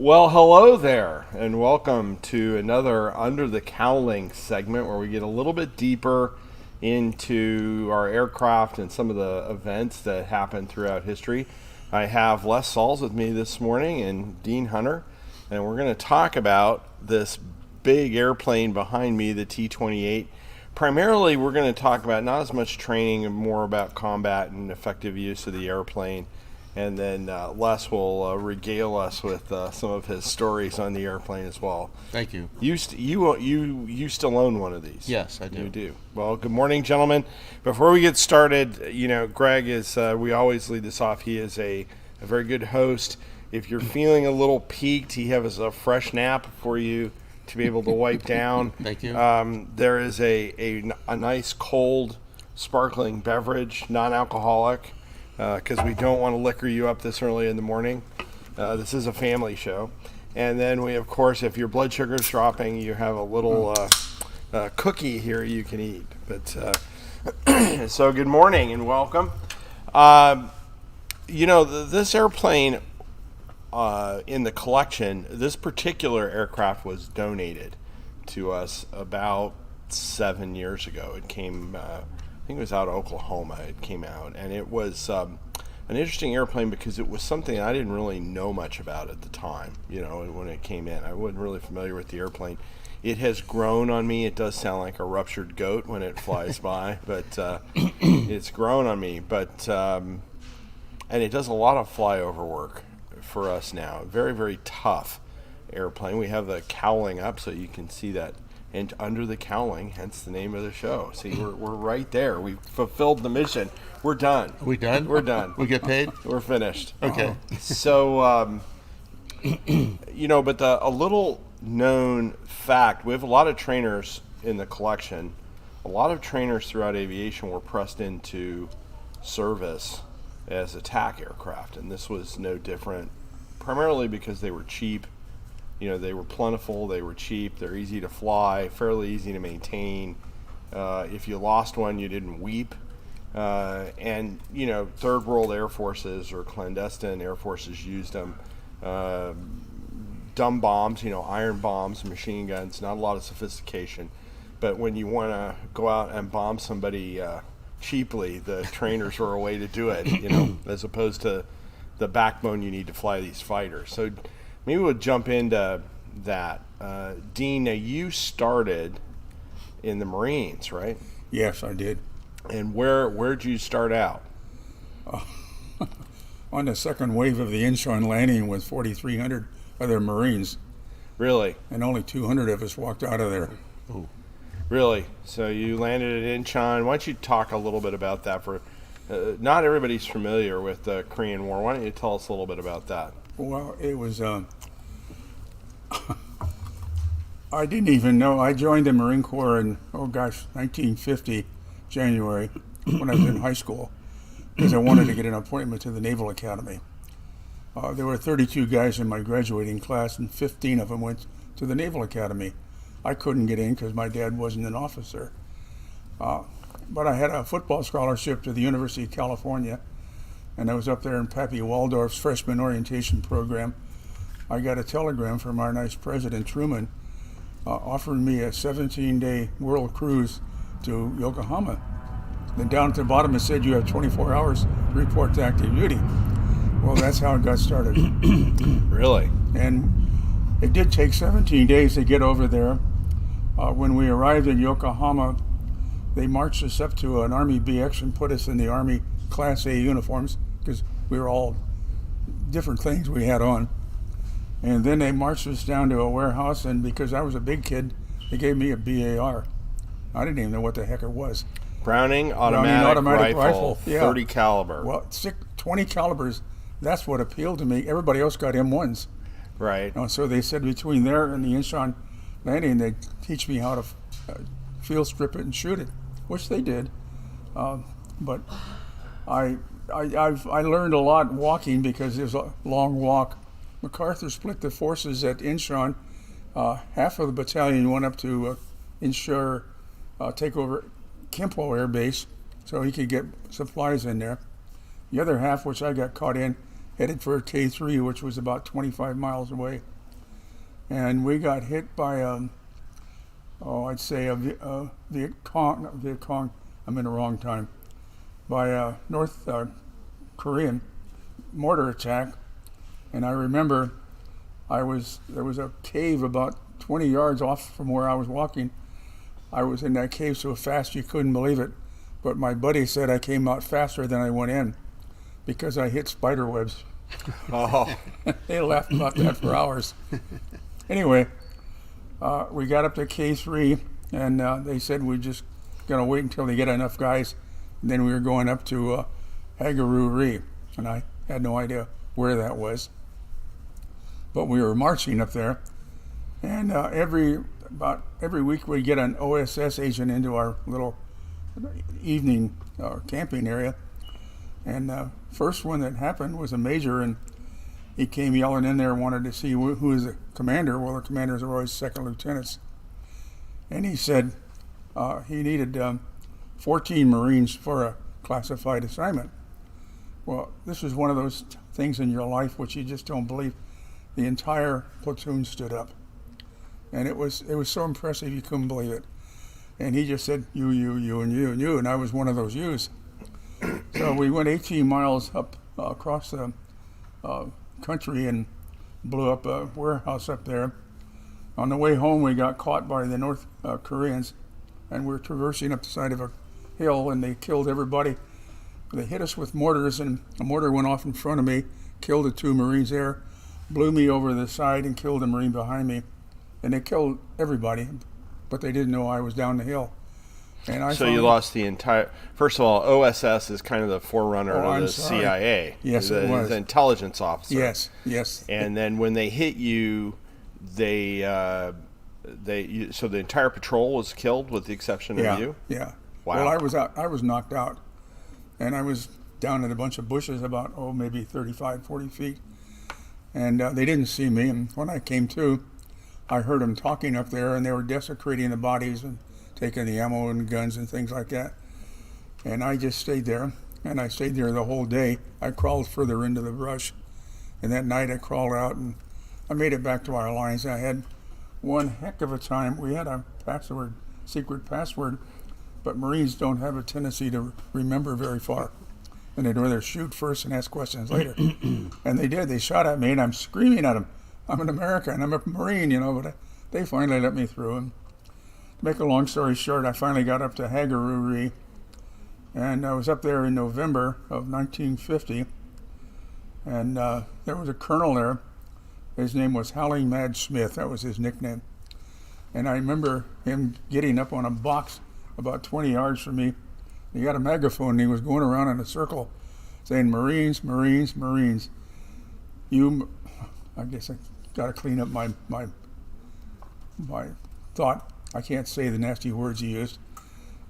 Well, hello there, and welcome to another Under the Cowling segment where we get a little bit deeper into our aircraft and some of the events that happened throughout history. I have Les Sauls with me this morning and Dean Hunter, and we're going to talk about this big airplane behind me, the T-28. Primarily, we're going to talk about not as much training and more about combat and effective use of the airplane. And then Les will regale us with some of his stories on the airplane as well. Thank you. You still own one of these? Yes, I do. You do. Well, good morning, gentlemen. Before we get started, Greg is. We always lead this off. He is a very good host. If you're feeling a little peaked, he has a fresh nap for you to be able to wipe down. Thank you. There is a nice cold, sparkling beverage, non-alcoholic. Because we don't want to liquor you up this early in the morning. This is a family show. And then we, of course, if your blood sugar is dropping, you have a little cookie here you can eat. But so good morning and welcome. This airplane in the collection, this particular aircraft was donated to us about 7 years ago. It came... I think it was out of Oklahoma. It came out, and it was an interesting airplane because it was something I didn't really know much about at the time. When it came in, I wasn't really familiar with the airplane. It has grown on me. It does sound like a ruptured goat when it flies by, but it's grown on me. But and it does a lot of flyover work for us now. Very, very tough airplane. We have the cowling up so you can see that. And Under the Cowling, hence the name of the show. See, we're right there. We fulfilled the mission. We're done. Are we done? We're done. We get paid? We're finished. Okay. So, but a little known fact, we have a lot of trainers in the collection. A lot of trainers throughout aviation were pressed into service as attack aircraft, and this was no different, primarily because they were cheap. They were plentiful, they were cheap, they're easy to fly, fairly easy to maintain. If you lost one, you didn't weep. And third world air forces or clandestine air forces used them. Dumb bombs, iron bombs, machine guns, not a lot of sophistication. But when you want to go out and bomb somebody cheaply, the trainers were a way to do it, as opposed to the backbone you need to fly these fighters. So maybe we'll jump into that. Dean, now you started in the Marines, right? Yes, I did. And where'd you start out? On the second wave of the Incheon landing with 4,300 other Marines. Really? And only 200 of us walked out of there. Ooh. Really? So you landed at Incheon. Why don't you talk a little bit about that? For not everybody's familiar with the Korean War. Why don't you tell us a little bit about that? Well, it was, I didn't even know. I joined the Marine Corps in, 1950, January, when I was in high school, because I wanted to get an appointment to the Naval Academy. There were 32 guys in my graduating class, and 15 of them went to the Naval Academy. I couldn't get in because my dad wasn't an officer. But I had a football scholarship to the University of California, and I was up there in Pappy Waldorf's freshman orientation program. I got a telegram from our nice President Truman offering me a 17-day world cruise to Yokohama. Then down at the bottom it said you have 24 hours to report to active duty. Well, that's how it got started. Really? And it did take 17 days to get over there. When we arrived in Yokohama, they marched us up to an Army BX and put us in the Army Class A uniforms, because we were all different things we had on. And then they marched us down to a warehouse, and because I was a big kid, they gave me a BAR. I didn't even know what the heck it was. Browning automatic rifle, yeah. 30 caliber. Well, 20 calibers, that's what appealed to me. Everybody else got M1s. Right. So they said between there and the Incheon landing, they'd teach me how to field strip it and shoot it, which they did. But I learned a lot walking because it was a long walk. MacArthur split the forces at Incheon. Half of the battalion went up to ensure take over Kimpo Air Base so he could get supplies in there. The other half, which I got caught in, headed for K3, which was about 25 miles away. And we got hit by, I'd say a Viet Cong, I'm in the wrong time, by a North Korean mortar attack. And I remember there was a cave about 20 yards off from where I was walking. I was in that cave so fast you couldn't believe it. But my buddy said I came out faster than I went in because I hit spider webs. Oh, They laughed about that for hours. Anyway, we got up to K3, and they said we're just going to wait until they get enough guys. And then we were going up to Hagaruri, and I had no idea where that was. But we were marching up there, and about every week we'd get an OSS agent into our little evening camping area. And first one that happened was a major, and he came yelling in there, wanted to see who is the commander. Well, the commanders are always second lieutenants. And he said he needed 14 Marines for a classified assignment. Well, this is one of those things in your life which you just don't believe. The entire platoon stood up. And it was so impressive you couldn't believe it. And he just said, you, and you, and you, and I was one of those yous. So we went 18 miles up across the country and blew up a warehouse up there. On the way home, we got caught by the North Koreans, and we were traversing up the side of a hill, and they killed everybody. They hit us with mortars, and a mortar went off in front of me, killed the 2 Marines there, blew me over the side and killed the Marine behind me. And they killed everybody, but they didn't know I was down the hill. And so you lost the entire. First of all, OSS is kind of the forerunner of the CIA. Yes, it was the intelligence officer. Yes. And then when they hit you, so the entire patrol was killed, with the exception of you. Yeah. Wow. Well, I was knocked out, and I was down in a bunch of bushes about maybe 35, 40 feet, and they didn't see me. And when I came to, I heard them talking up there, and they were desecrating the bodies and taking the ammo and guns and things like that. And I just stayed there, and I stayed there the whole day. I crawled further into the brush, and that night I crawled out, and I made it back to our lines. I had one heck of a time. We had a secret password, but Marines don't have a tendency to remember very far. And they'd rather shoot first and ask questions later. And they did. They shot at me, and I'm screaming at them. I'm an American, I'm a Marine, but they finally let me through. And to make a long story short, I finally got up to Hagaruri, and I was up there in November of 1950, and there was a colonel there. His name was Howling Mad Smith, that was his nickname. And I remember him getting up on a box about 20 yards from me. He had a megaphone, and he was going around in a circle saying, Marines, Marines, Marines. I guess I got to clean up my thought. I can't say the nasty words he used.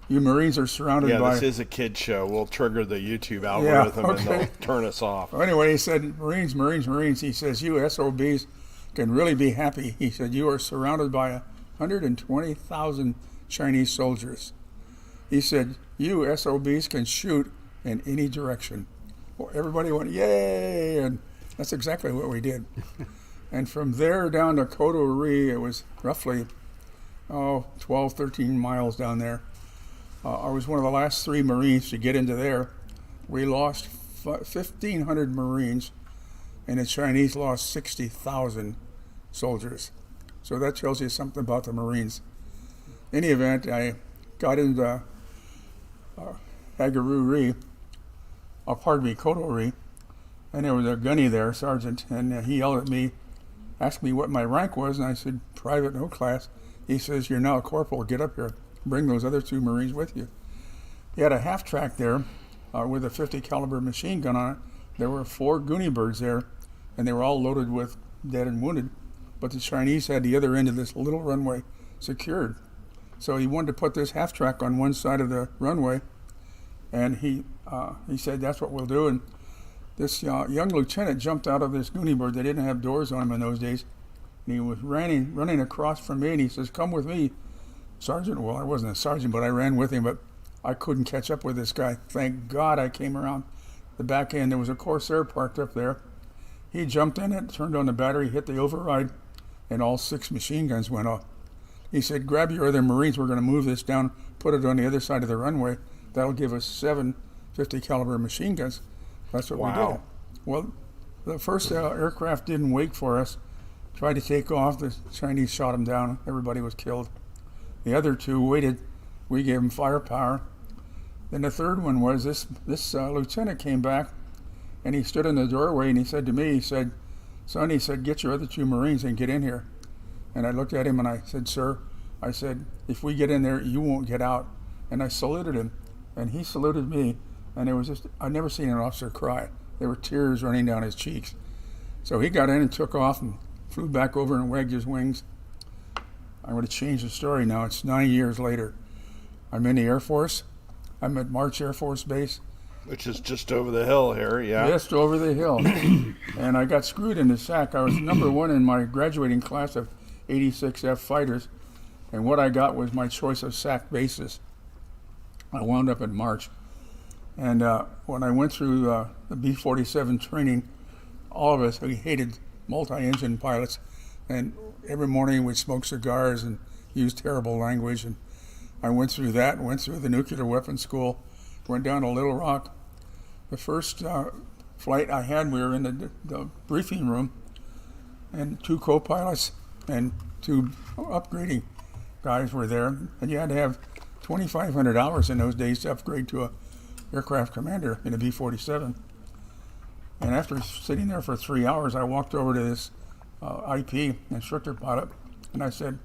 You Marines are surrounded by... Yeah, this is a kid show. We'll trigger the YouTube algorithm, and they'll turn us off. Well, anyway, he said, Marines, Marines, Marines. He says, you SOBs can really be happy. He said, you are surrounded by 120,000 Chinese soldiers. He said, you SOBs can shoot in any direction. Well, everybody went, yay! And that's exactly what we did. And from there down to Kodori, it was roughly 12, 13 miles down there. I was one of the last 3 Marines to get into there. We lost 1,500 Marines, and the Chinese lost 60,000 soldiers. So that tells you something about the Marines. In any event, I got into Kodori, and there was a gunny there, sergeant, and he yelled at me, asked me what my rank was, and I said, private, no class. He says, you're now a corporal, get up here. Bring those other 2 Marines with you. He had a half-track there with a 50 caliber machine gun on it. There were 4 Goonie birds there, and they were all loaded with dead and wounded. But the Chinese had the other end of this little runway secured. So he wanted to put this half-track on one side of the runway, and he said, that's what we'll do. And this young lieutenant jumped out of this Goonie bird. They didn't have doors on them in those days. And he was running across from me, and he says, come with me, Sergeant. Well, I wasn't a sergeant, but I ran with him, but I couldn't catch up with this guy. Thank God I came around the back end. There was a Corsair parked up there, He jumped in it, turned on the battery, hit the override, and all 6 machine guns went off. He said, grab your other Marines, we're going to move this down, put it on the other side of the runway. That'll give us 7 50 caliber machine guns. That's what we did. Well, the first aircraft didn't wait for us. Tried to take off. The Chinese shot them down. Everybody was killed. The other 2 waited. We gave them firepower. Then the third one was this lieutenant came back, and he stood in the doorway, and he said to me, he said, son, he said, get your other 2 Marines and get in here. And I looked at him and I said, sir, I said, if we get in there, you won't get out. And I saluted him, and he saluted me, and it was just, I'd never seen an officer cry. There were tears running down his cheeks. So he got in and took off and flew back over and wagged his wings. I'm going to change the story now. It's 9 years later. I'm in the Air Force. I'm at March Air Force Base. Which is just over the hill here, yeah. Just over the hill. And I got screwed in the SAC. I was number 1 in my graduating class of 86 F fighters. And what I got was my choice of SAC bases. I wound up in March. And when I went through the B-47 training, all of us, we hated multi-engine pilots. And every morning we'd smoke cigars and use terrible language. And I went through that, went through the nuclear weapons school, went down to Little Rock. The first flight I had, we were in the briefing room, and 2 co-pilots and 2 upgrading guys were there. And you had to have 2,500 hours in those days to upgrade to a aircraft commander in a B-47. And after sitting there for 3 hours, I walked over to this IP, instructor pilot, and I said,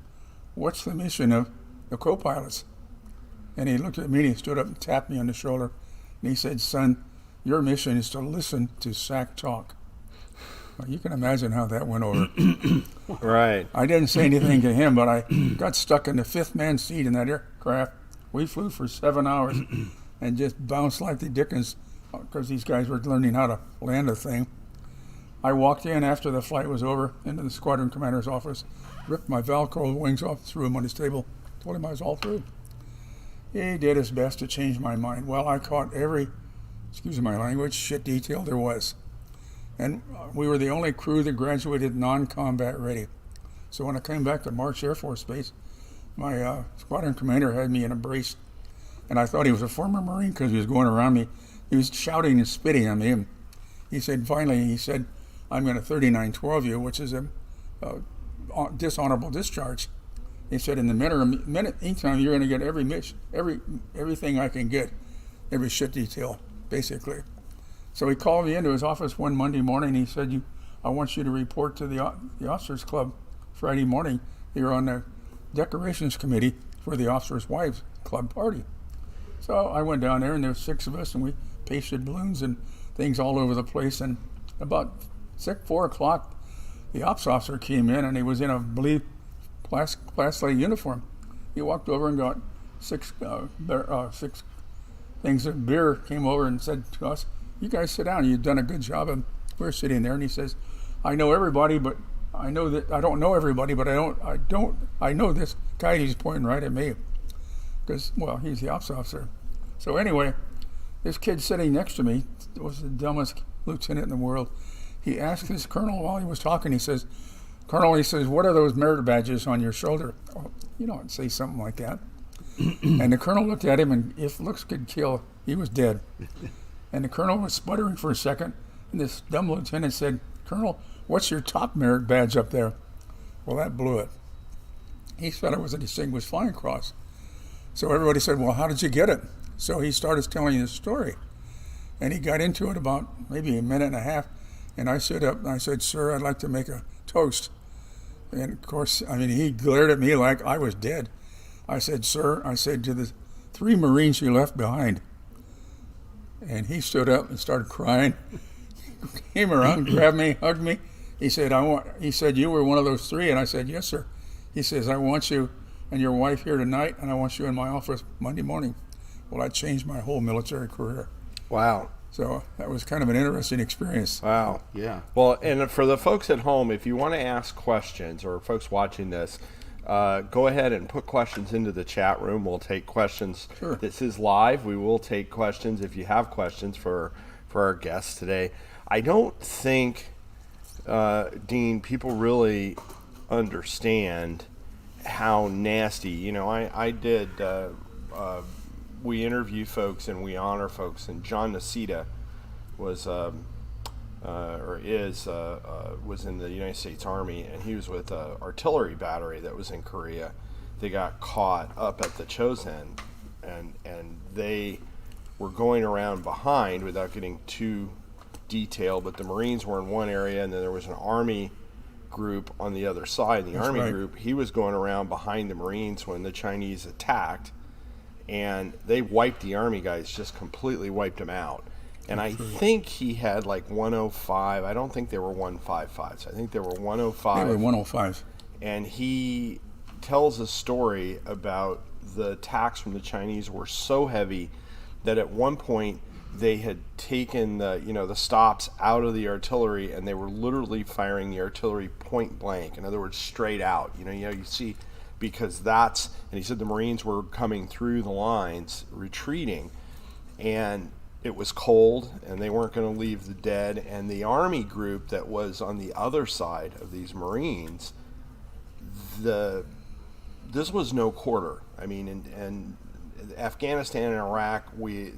what's the mission of the co-pilots? And he looked at me and he stood up and tapped me on the shoulder. And he said, son, your mission is to listen to SAC talk. Well, you can imagine how that went over. Right. I didn't say anything to him, but I got stuck in the 5th man seat in that aircraft. We flew for 7 hours and just bounced like the dickens because these guys were learning how to land a thing. I walked in after the flight was over into the squadron commander's office, ripped my Velcro wings off, threw them on his table, told him I was all through. He did his best to change my mind. Well, I caught every, excuse my language, shit detail there was. And we were the only crew that graduated non-combat ready. So when I came back to March Air Force Base, my squadron commander had me in a brace, and I thought he was a former Marine because he was going around me. He was shouting and spitting at me. And he said, finally, he said, I'm going to 3912 you, which is a dishonorable discharge. He said, in the minute, anytime you're going to get everything I can get, every shit detail, basically. So he called me into his office one Monday morning. He said, I want you to report to the Officers Club Friday morning. You're on the decorations committee for the Officers' Wives Club party. So I went down there, and there were 6 of us, and we pasted balloons and things all over the place. And about 4 o'clock, the ops officer came in, and he was in a blue class A uniform. He walked over and got 6 things of beer, came over and said to us, you guys sit down, you've done a good job. And we're sitting there, and he says, I know everybody, but I know that I don't know everybody, but I know this guy. He's pointing right at me because, well, he's the ops officer. So anyway, this kid sitting next to me was the dumbest lieutenant in the world. He asked his colonel while he was talking, he says, Colonel, he says, what are those merit badges on your shoulder? Oh, you don't say something like that. And the colonel looked at him, and if looks could kill, he was dead. And the colonel was sputtering for a second, and this dumb lieutenant said, Colonel, what's your top merit badge up there? Well, that blew it. He said it was a Distinguished Flying Cross. So everybody said, well, how did you get it? So he started telling his story. And he got into it about maybe a minute and a half. And I stood up and I said, sir, I'd like to make a toast. And of course, I mean, he glared at me like I was dead. I said, sir, I said, to the 3 Marines you left behind. And he stood up and started crying. Came around, grabbed me, hugged me. He said, he said, you were one of those 3. And I said, yes, sir. He says, I want you and your wife here tonight, and I want you in my office Monday morning. Well, that changed my whole military career. Wow. So that was kind of an interesting experience. Wow. Yeah. Well, and for the folks at home, if you want to ask questions, or folks watching this, go ahead and put questions into the chat room. We'll take questions. Sure. This is live. We will take questions if you have questions for our guests today. I don't think Dean, people really understand how nasty. You know, I did. We interview folks and we honor folks, and John Nocita was was in the United States Army, and he was with an artillery battery that was in Korea. They got caught up at the Chosin, and they were going around behind without getting too detailed, but the Marines were in one area, and then there was an Army group on the other side. The That's Army right. group, he was going around behind the Marines when the Chinese attacked, and they wiped the Army guys, just completely wiped them out. And I think he had like 105. I don't think they were 155s. I think they were They 105. were 105s. And he tells a story about the attacks from the Chinese were so heavy that at one point they had taken the stops out of the artillery, and they were literally firing the artillery point blank. In other words, straight out. You see, because and he said the Marines were coming through the lines, retreating, and it was cold, and they weren't going to leave the dead. And the Army group that was on the other side of these Marines, this was no quarter. I mean, and Afghanistan and Iraq,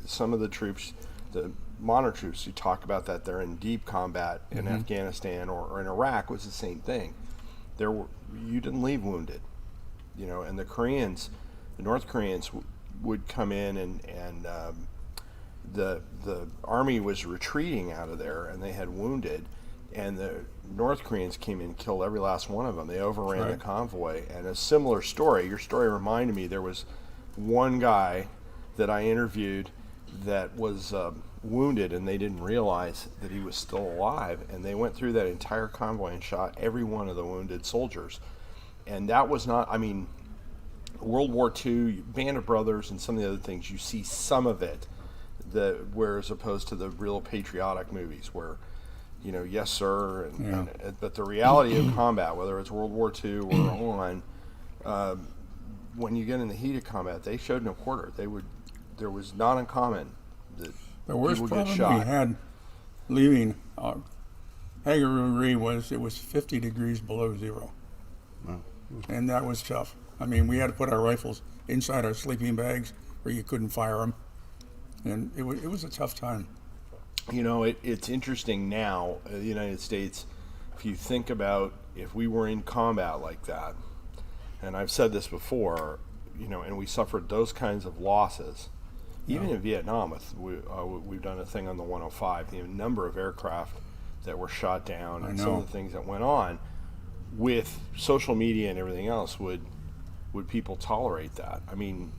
some of the troops, the modern troops, you talk about that they're in deep combat in Afghanistan or in Iraq, was the same thing. You didn't leave wounded, and the North Koreans would come in, and the Army was retreating out of there, and they had wounded, and the North Koreans came in and killed every last one of them. They overran the Right. convoy. And a similar story, your story reminded me, there was one guy that I interviewed that was wounded, and they didn't realize that he was still alive, and they went through that entire convoy and shot every one of the wounded soldiers. And that was not, I mean, World War II, Band of Brothers, and some of the other things, you see some of it, where as opposed to the real patriotic movies where, yes sir, but the reality of combat, whether it's World War II or on, when you get in the heat of combat, they showed no quarter. There was not uncommon that The worst people get problem shot. we had leaving Hageruri was it was 50 degrees below zero. And that was tough. I mean, we had to put our rifles inside our sleeping bags where you couldn't fire them. And it was a tough time. It's interesting now, the United States, if you think about if we were in combat like that, and I've said this before, and we suffered those kinds of losses, even in Vietnam, we've done a thing on the 105, the number of aircraft that were shot down, and some of the things that went on with social media and everything else, would people tolerate that? I mean,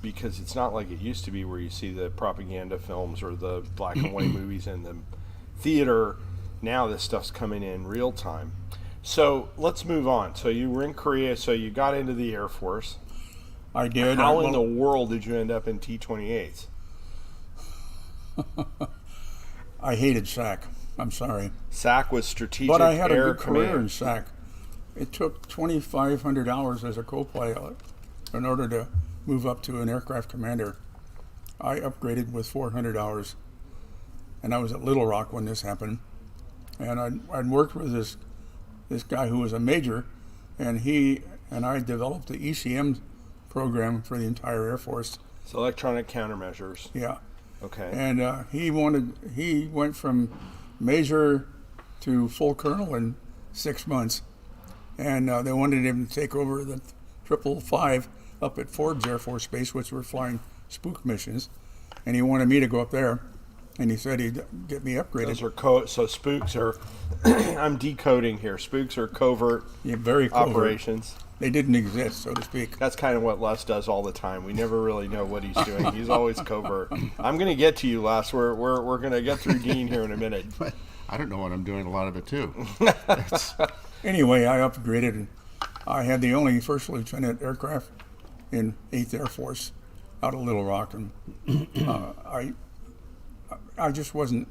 because it's not like it used to be where you see the propaganda films or the black and white movies in the theater. Now this stuff's coming in real time. So let's move on. So you were in Korea, so you got into the Air Force. I did. How in the world did you end up in T-28s? I hated SAC. I'm sorry. SAC was Strategic But I had a Air good career in Command. SAC. It took 2,500 hours as a co-pilot in order to move up to an aircraft commander. I upgraded with 400 hours, and I was at Little Rock when this happened. And I'd worked with this guy who was a major, and he and I developed the ECM program for the entire Air Force. So electronic countermeasures. Yeah. Okay. And he went from major to full colonel in 6 months, and they wanted him to take over the 555 up at Forbes Air Force Base, which were flying spook missions, and he wanted me to go up there, and he said he'd get me upgraded. Those are so spooks are. I'm decoding here. Spooks are covert Yeah, very covert. operations. They didn't exist, so to speak. That's kind of what Les does all the time. We never really know what he's doing. He's always covert. I'm going to get to you, Les. We're going to get through Dean here in a minute. But I don't know what I'm doing a lot of it too. Anyway, I upgraded, and I had the only first lieutenant aircraft in 8th Air Force out of Little Rock, and I just wasn't,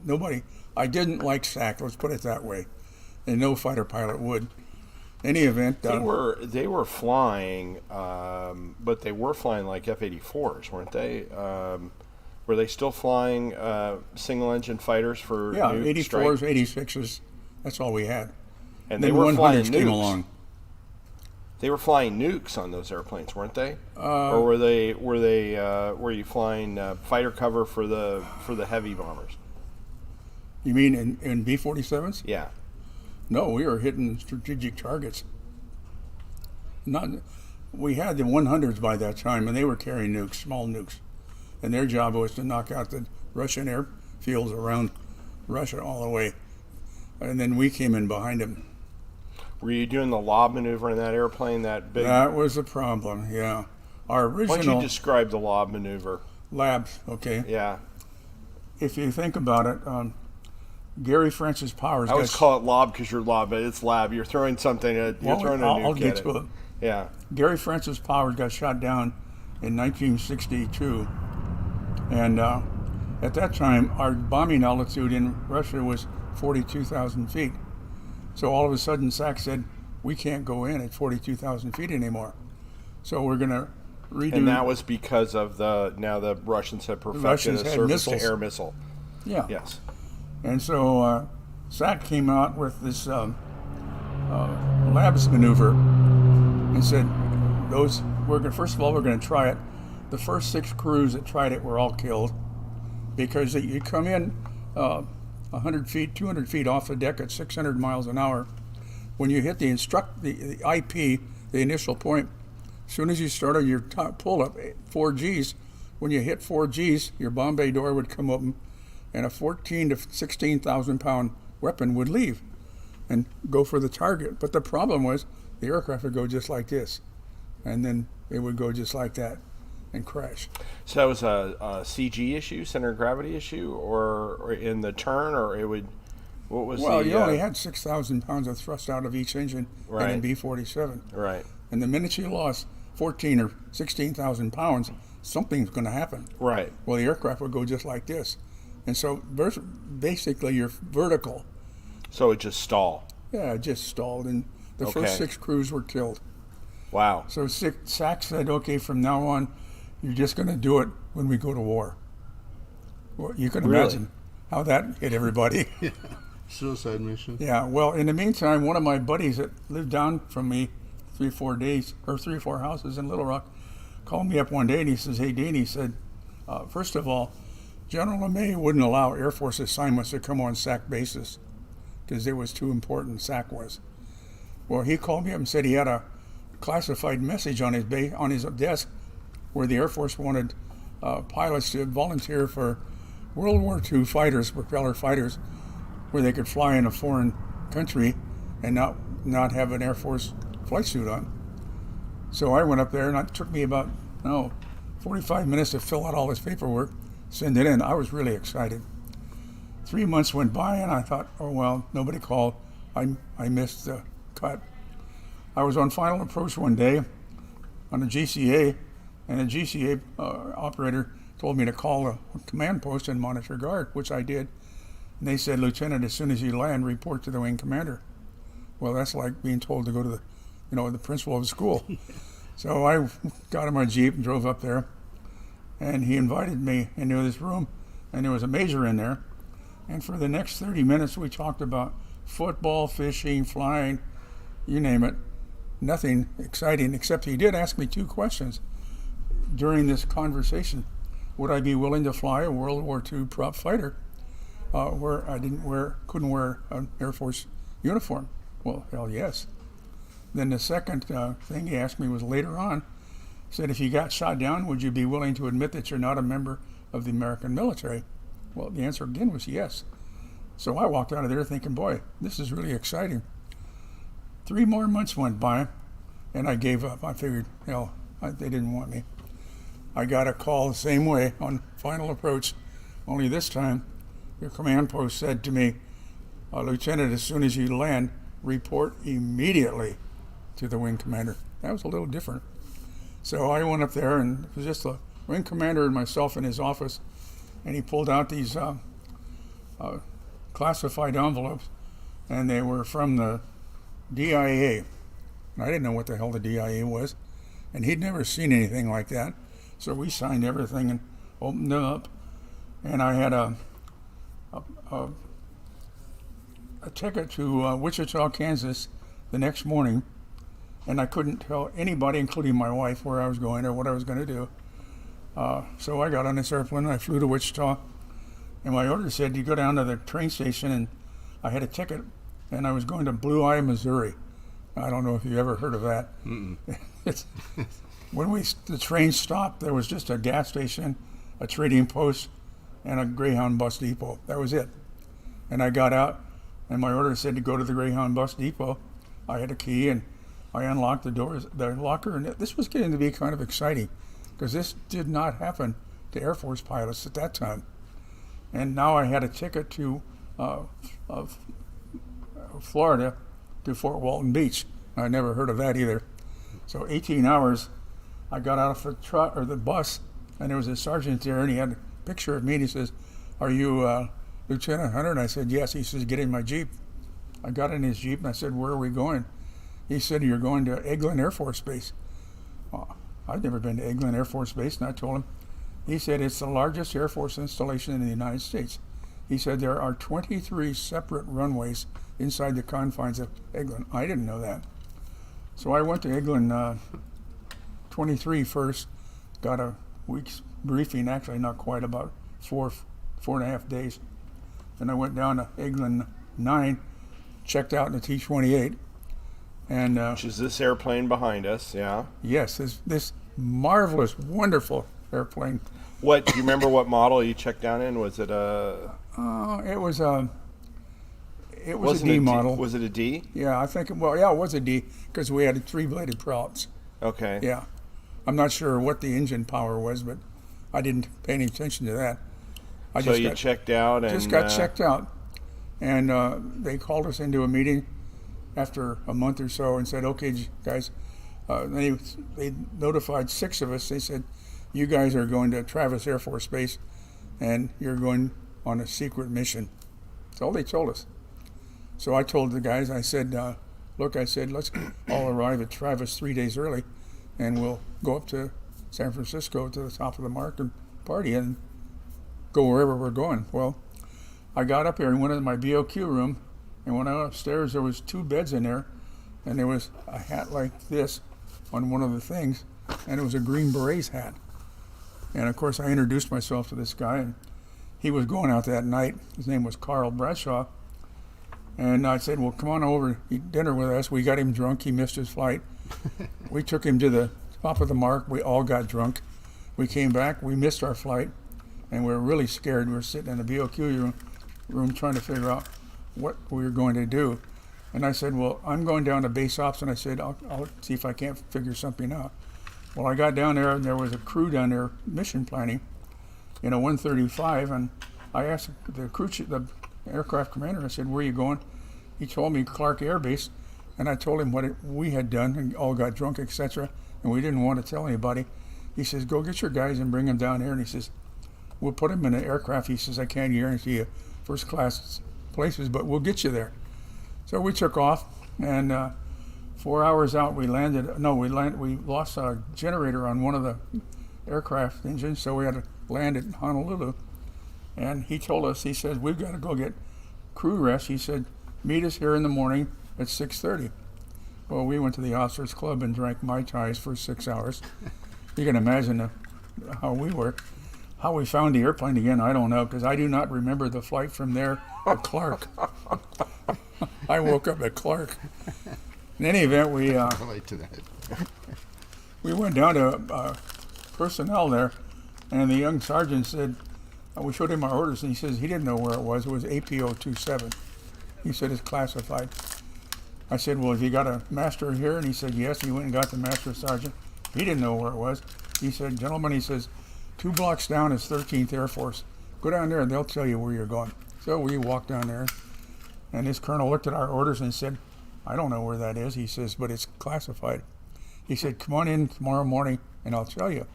I didn't like SAC, let's put it that way, and no fighter pilot would. Any event, They were flying, but they were flying like F-84s, weren't they? Were they still flying single-engine fighters for yeah, new 84s, strike? 86s, That's all we had. And they Then were flying 100s came nukes. along. They were flying nukes on those airplanes, weren't they? Or were you flying fighter cover for the heavy bombers? You mean in B-47s? Yeah. No, we were hitting strategic targets. We had the 100s by that time, and they were carrying nukes, small nukes. And their job was to knock out the Russian airfields around Russia all the way. And then we came in behind them. Were you doing the lob maneuver in that airplane, that big? That was the problem, yeah. Our Why don't original you describe the lob maneuver? labs, okay. Yeah. If you think about it, Gary Francis Powers. I always call it lob because you're lob, but it's lab. You're throwing something at, you're throwing a nuke I'll get at to it. it. Yeah. Gary Francis Powers got shot down in 1962, and at that time, our bombing altitude in Russia was 42,000 feet. So all of a sudden, SAC said, we can't go in at 42,000 feet anymore. So we're going to redo. And that was because of the Russians had perfected Russians a had surface-to-air missile. Yeah. Yes. And so SAC came out with this labs maneuver and said, first of all, we're going to try it. The first 6 crews that tried it were all killed because you come in 100 feet, 200 feet off the deck at 600 miles an hour. When you hit the IP, the initial point, as soon as you started your pull-up, 4 Gs, when you hit 4 Gs, your bomb bay door would come open and a 14 to 16,000 pound weapon would leave and go for the target. But the problem was the aircraft would go just like this, and then it would go just like that and crash. So that was a CG issue, center of gravity issue, or in the turn, or it would. What was Well, the? you only had 6,000 pounds of thrust out of each engine Right. in a B-47. Right. And the minute you lost 14 or 16,000 pounds, something's going to happen. Right. Well, the aircraft would go just like this. And so basically you're vertical. So it just stalled. Yeah, it just stalled. And the Okay. first 6 crews were killed. Wow. So SAC said, okay, from now on, you're just going to do it when we go to war. Well, you can Really? imagine how that hit everybody. Suicide mission. Yeah, well, in the meantime, one of my buddies that lived down from me 3 or 4 days, or 3 or 4 houses in Little Rock, called me up one day and he says, hey, Dean, he said, first of all, General LeMay wouldn't allow Air Force assignments to come on SAC basis because it was too important, SAC was. Well, he called me up and said he had a classified message on his desk where the Air Force wanted pilots to volunteer for World War II fighters, propeller fighters, where they could fly in a foreign country and not have an Air Force flight suit on. So I went up there, and it took me about 45 minutes to fill out all this paperwork, send it in. I was really excited. 3 months went by, and I thought, oh well, nobody called. I missed the cut. I was on final approach one day on a GCA, and a GCA operator told me to call a command post and monitor guard, which I did. And they said, Lieutenant, as soon as you land, report to the wing commander. Well, that's like being told to go to the principal of the school. So I got in my Jeep and drove up there, and he invited me into this room, and there was a major in there. And for the next 30 minutes, we talked about football, fishing, flying, you name it. Nothing exciting, except he did ask me 2 questions during this conversation. Would I be willing to fly a World War II prop fighter where I couldn't wear an Air Force uniform? Well, hell yes. Then the second thing he asked me was later on, said, if you got shot down, would you be willing to admit that you're not a member of the American military? Well, the answer again was yes. So I walked out of there thinking, boy, this is really exciting. 3 more months went by, and I gave up. I figured, they didn't want me. I got a call the same way on final approach, only this time your command post said to me, Lieutenant, as soon as you land, report immediately to the wing commander. That was a little different. So I went up there, and it was just the wing commander and myself in his office, and he pulled out these classified envelopes, and they were from the DIA. And I didn't know what the hell the DIA was, and he'd never seen anything like that. So we signed everything and opened them up, and I had a a ticket to Wichita, Kansas the next morning, and I couldn't tell anybody, including my wife, where I was going or what I was going to do. So I got on this airplane and I flew to Wichita, and my order said you go down to the train station, and I had a ticket, and I was going to Blue Eye, Missouri. I don't know if you ever heard of that. It's, when the train stopped, there was just a gas station, a trading post, and a Greyhound bus depot. That was it. And I got out, and my order said to go to the Greyhound bus depot. I had a key, and I unlocked the doors, the locker, and this was getting to be kind of exciting because this did not happen to Air Force pilots at that time. And now I had a ticket to of Florida to Fort Walton Beach. I never heard of that either. So 18 hours, I got out of the bus, and there was a sergeant there, and he had a picture of me, and he says, "Are you Lieutenant Hunter?" And I said, "Yes." He says, "Get in my Jeep." I got in his Jeep, and I said, "Where are we going?" He said, "You're going to Eglin Air Force Base." I'd never been to Eglin Air Force Base, and I told him. He said, "It's the largest Air Force installation in the United States." He said, "There are 23 separate runways inside the confines of Eglin." I didn't know that. So I went to Eglin 23 first, got a week's briefing, actually not quite, about four and a half days. Then I went down to Eglin 9, checked out in the T-28, and Which is this airplane behind us, yeah. yes, this marvelous, wonderful airplane. What do you remember? What model you checked down in? Was it a? It was a Wasn't D it model. Was it a D? Yeah, I think. Well, yeah, it was a D because we had 3-bladed props. Okay. Yeah, I'm not sure what the engine power was, but I didn't pay any attention to that. I So you checked out and just got checked out, and they called us into a meeting after a month or so and said, "Okay, guys." They notified 6 of us. They said, "You guys are going to Travis Air Force Base, and you're going on a secret mission." That's all they told us. So I told the guys, I said, "Look," I said, "let's all arrive at Travis 3 days early, and we'll go up to San Francisco to the top of the mark and party and go wherever we're going." Well, I got up here and went into my BOQ room, and when I went upstairs, there was 2 beds in there, and there was a hat like this on one of the things, and it was a Green Berets hat. And of course, I introduced myself to this guy, and he was going out that night. His name was Carl Bradshaw. And I said, "Well, come on over, eat dinner with us." We got him drunk. He missed his flight. We took him to the top of the mark. We all got drunk. We came back. We missed our flight, and we were really scared. We were sitting in the BOQ room trying to figure out what we were going to do. And I said, "Well, I'm going down to base ops," and I said, I'll see if I can't figure something out. Well, I got down there, and there was a crew down there mission planning in a 135, and I asked the aircraft commander, I said, "Where are you going?" He told me Clark Air Base, and I told him what we had done, and all got drunk, etc., and we didn't want to tell anybody. He says, "Go get your guys and bring them down here," and he says, "We'll put them in an aircraft." He says, "I can't guarantee you first class places, but we'll get you there." So we took off, and 4 hours out, we landed. No, we lost a generator on one of the aircraft engines, so we had to land at Honolulu. And he told us, he said, "We've got to go get crew rest." He said, "Meet us here in the morning at 6:30. Well, we went to the officers club and drank Mai Tais for 6 hours. You can imagine how we were. How we found the airplane again, I don't know, because I do not remember the flight from there to Clark. I woke up at Clark. In any event, we Relate to that. we went down to personnel there, and the young sergeant said, we showed him our orders, and he says he didn't know where it was. It was APO 27. He said, "It's classified." I said, "Well, have you got a master here?" And he said, "Yes." He went and got the master sergeant. He didn't know where it was. He said, "Gentlemen," he says, 2 blocks down is 13th Air Force. Go down there and they'll tell you where you're going." So we walked down there, and this colonel looked at our orders and said, "I don't know where that is." He says, "But it's classified." He said, "Come on in tomorrow morning and I'll tell you."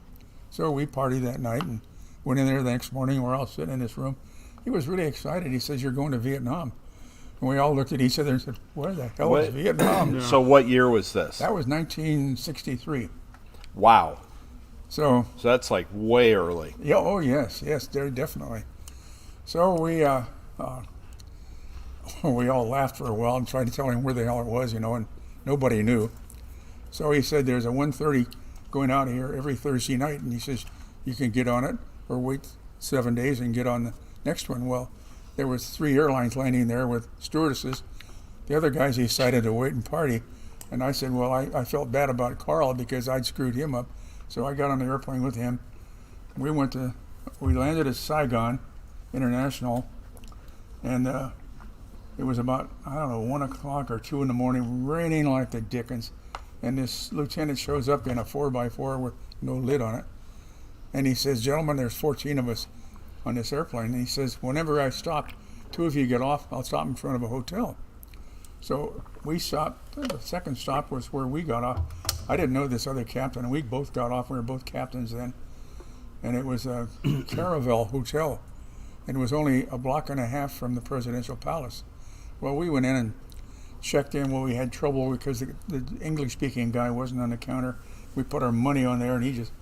So we partied that night and went in there the next morning. We're all sitting in this room. He was really excited. He says, "You're going to Vietnam." And we all looked at each other and said, "Where the hell is Vietnam?" So what year was this? That was 1963. Wow. So, So that's like way early. yeah, oh yes, there definitely. So we We all laughed for a while and tried to tell him where the hell it was, and nobody knew. So he said there's a 1:30 going out of here every Thursday night, and he says you can get on it or wait 7 days and get on the next one. Well, there was 3 airlines landing there with stewardesses. The other guys decided to wait and party, and I said, well, I felt bad about Carl because I'd screwed him up, so I got on the airplane with him. We landed at Saigon International, and it was about, 1 o'clock or 2 in the morning, raining like the dickens. And this lieutenant shows up in a 4x4 with no lid on it. And he says, gentlemen, there's 14 of us on this airplane. And he says, whenever I stop, 2 of you get off, I'll stop in front of a hotel. So we stopped. The second stop was where we got off. I didn't know this other captain, and we both got off. We were both captains then. And it was a Caravel Hotel. And it was only a block and a half from the presidential palace. Well, we went in and checked in. Well, we had trouble because the English-speaking guy wasn't on the counter. We put our money on there, and he just,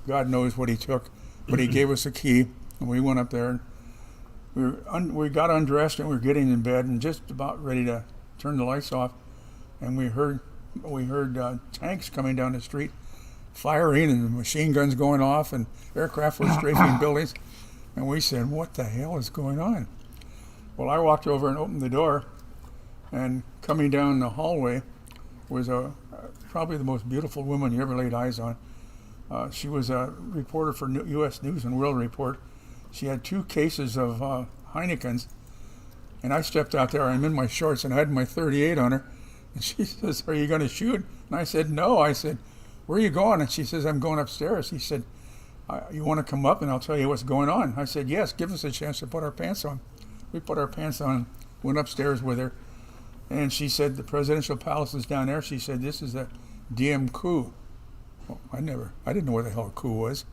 God knows what he took. But he gave us a key, and we went up there. And we got undressed, and we were getting in bed and just about ready to turn the lights off. And we heard tanks coming down the street, firing, and machine guns going off, and aircraft were strafing buildings. And we said, what the hell is going on? Well, I walked over and opened the door, and coming down the hallway was probably the most beautiful woman you ever laid eyes on. She was a reporter for U.S. News and World Report. She had 2 cases of Heineken's, and I stepped out there. I'm in my shorts, and I had my 38 on her. And she says, are you going to shoot? And I said, no. I said, where are you going? And she says, I'm going upstairs. He said, you want to come up and I'll tell you what's going on? I said, yes, give us a chance to put our pants on. We put our pants on, went upstairs with her, and she said, the presidential palace is down there. She said, this is a Diem coup. Well, I didn't know what the hell a coup was.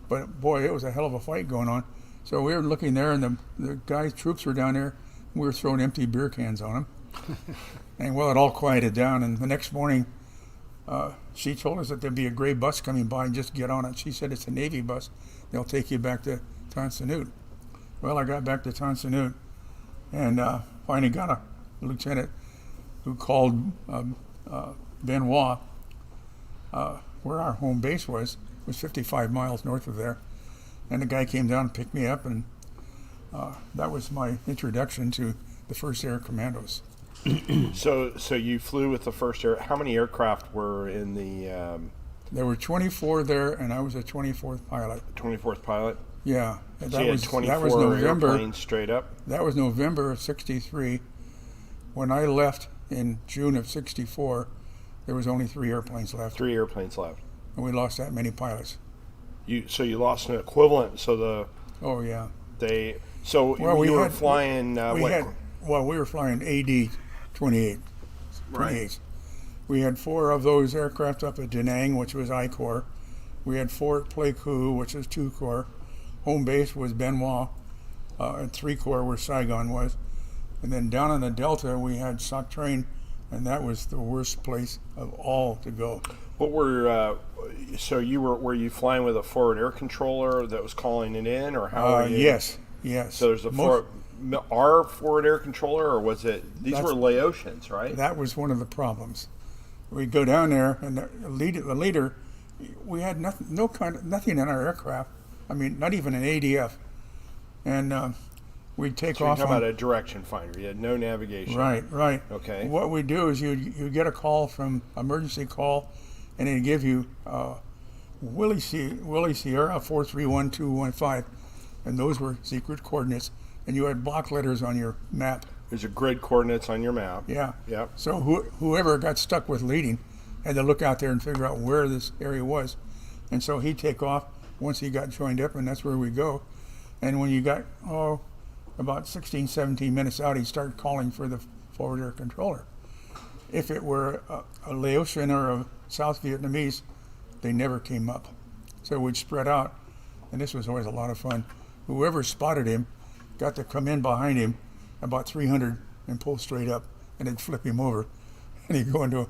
But boy, it was a hell of a fight going on. So we were looking there, and the troops were down there, and we were throwing empty beer cans on them. And well, it all quieted down, and the next morning, she told us that there'd be a gray bus coming by and just get on it. She said, it's a Navy bus. They'll take you back to Tan Son Nhut. Well, I got back to Tan Son Nhut and finally got a lieutenant who called Benoit, where our home base was 55 miles north of there. And the guy came down and picked me up, and that was my introduction to the 1st Air Commandos. So you flew with the first air. How many aircraft were in the? There were 24 there, and I was a 24th pilot. 24th pilot. Yeah, So you had 24 airplanes straight up. That was November of '63. When I left in June of '64, there was only 3 airplanes left, 3 airplanes left. and we lost that many pilots. You lost an equivalent. So Oh yeah. Well, you were flying. We were flying AD 28. Right. We had 4 of those aircraft up at Da Nang, which was I Corps. We had 4 at Pleiku, which was 2 Corps. Home base was Benoit, and 3 Corps where Saigon was. And then down in the Delta, we had Sac Train, and that was the worst place of all to go. What were were you flying with a forward air controller that was calling it in, or how? Were you? Yes. So there's our forward air controller, or was it? These were Laotians, right? That was one of the problems. We'd go down there, and the leader, we had nothing in our aircraft. I mean, not even an ADF, and we'd take So off. you're talking about a direction finder. You had no navigation. Right. Okay. What we do is you get a call from emergency call, and they give you Willie Sierra 431215, and those were secret coordinates, and you had block letters on your map. There's a grid coordinates on your map. Yeah. Yep. So whoever got stuck with leading had to look out there and figure out where this area was, and so he'd take off once he got joined up, and that's where we go. And when you got about 16, 17 minutes out, he'd start calling for the forward air controller. If it were a Laotian or a South Vietnamese, they never came up. So we'd spread out, and this was always a lot of fun. Whoever spotted him got to come in behind him about 300 and pull straight up, and they'd flip him over, and he'd go into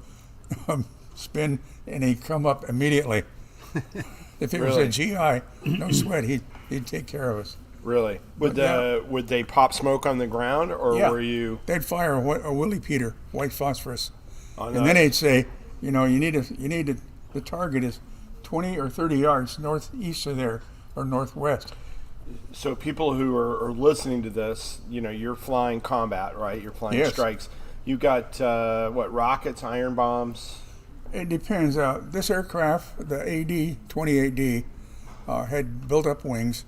a spin, and he'd come up immediately. If it was a GI, no sweat, he'd take care of us. Really? Would Yeah. would they pop smoke on the ground, or Yeah. were you They'd fire a Willie Peter, white phosphorus, on and then they'd say, you know, the target is 20 or 30 yards northeast of there or northwest. So people who are listening to this, you know, you're flying combat, right? You're flying Yes. strikes. You got what, rockets, iron bombs? It depends. This aircraft, the AD-28D, had built-up wings.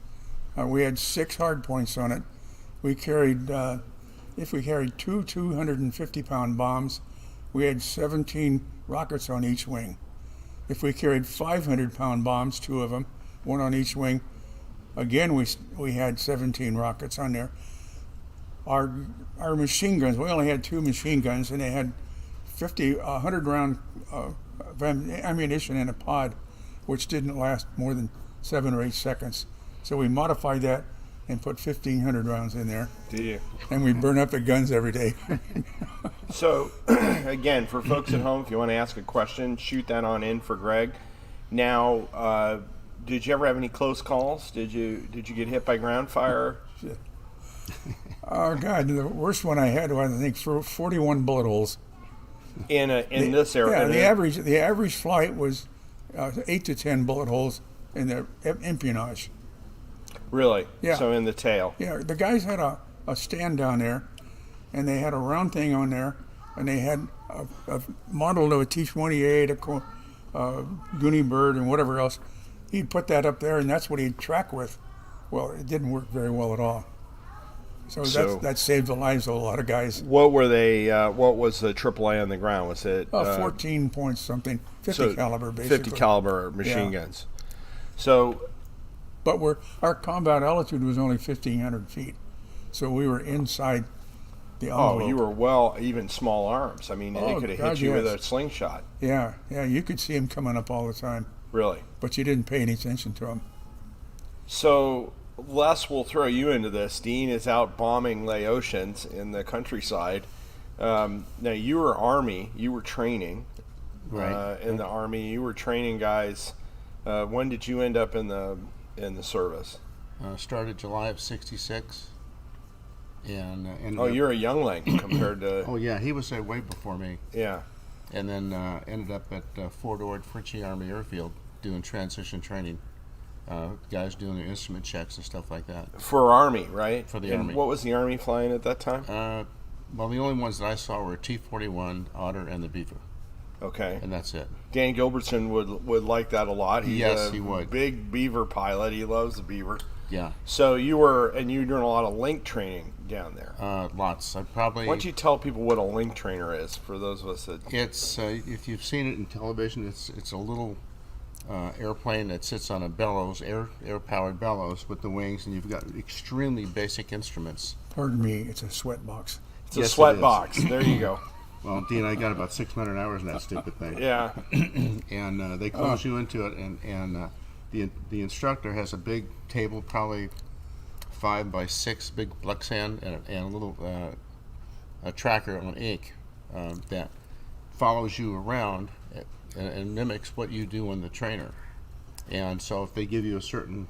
We had 6 hard points on it. We carried, if we carried two 250-pound bombs, we had 17 rockets on each wing. If we carried 500-pound bombs, 2 of them, 1 on each wing, again we had 17 rockets on there. Our machine guns, we only had 2 machine guns, and they had 100 round of ammunition in a pod, which didn't last more than 7 or 8 seconds. So we modified that and put 1,500 rounds in there, Do you? and we burn up the guns every day. So, again, for folks at home, if you want to ask a question, shoot that on in for Greg. Now, did you ever have any close calls? Did you get hit by ground fire? Oh God, the worst one I had was, I think, 41 bullet holes. In this area? Yeah, the average flight was 8 to 10 bullet holes in the empennage. Really? Yeah. So in the tail. Yeah, the guys had a stand down there, and they had a round thing on there, and they had a model of a T-28, a Goonie Bird, and whatever else. He'd put that up there, and that's what he'd track with. Well, it didn't work very well at all. So that saved the lives of a lot of guys. What were they? What was the AAA on the ground? Was it 14 points something, 50 caliber basically. 50 caliber machine Yeah. guns. So, But our combat altitude was only 1,500 feet, so we were inside the envelope. you were even small arms. I mean, they Oh, could have God, hit you with yes. a slingshot. Yeah, you could see them coming up all the time, Really. but you didn't pay any attention to them. So, Les will throw you into this. Dean is out bombing Laotians in the countryside. Now, you were Army. You were training in the Army. You were training guys. When did you end up in the service? Started July of '66, and ended Oh, up, you're a youngling compared to. Oh yeah, he was there way before me, Yeah. and then ended up at Fort Ord Fritchie Army Airfield doing transition training. Guys doing their instrument checks and stuff like that. For Army, right? For the And Army. what was the Army flying at that time? Well, the only ones that I saw were T-41, Otter, and the Beaver, Okay. and that's it. Dan Gilbertson would like that a lot. He's Yes, a he would. big Beaver pilot. He loves the Beaver. Yeah, So you were doing a lot of link training down there. lots. I probably. Why don't you tell people what a link trainer is for those of us that? It's if you've seen it in television, it's a little airplane that sits on a bellows, air-powered bellows with the wings, and you've got extremely basic instruments. Pardon me, it's a sweat box. It's a Yes, it sweat is. box. There you go. Well, Dean, I got about 600 hours in that stupid thing. Yeah. And they close you into it, and the instructor has a big table, probably 5 by 6, big Lexan, and a little a tracker on ink that follows you around and mimics what you do in the trainer. And so if they give you a certain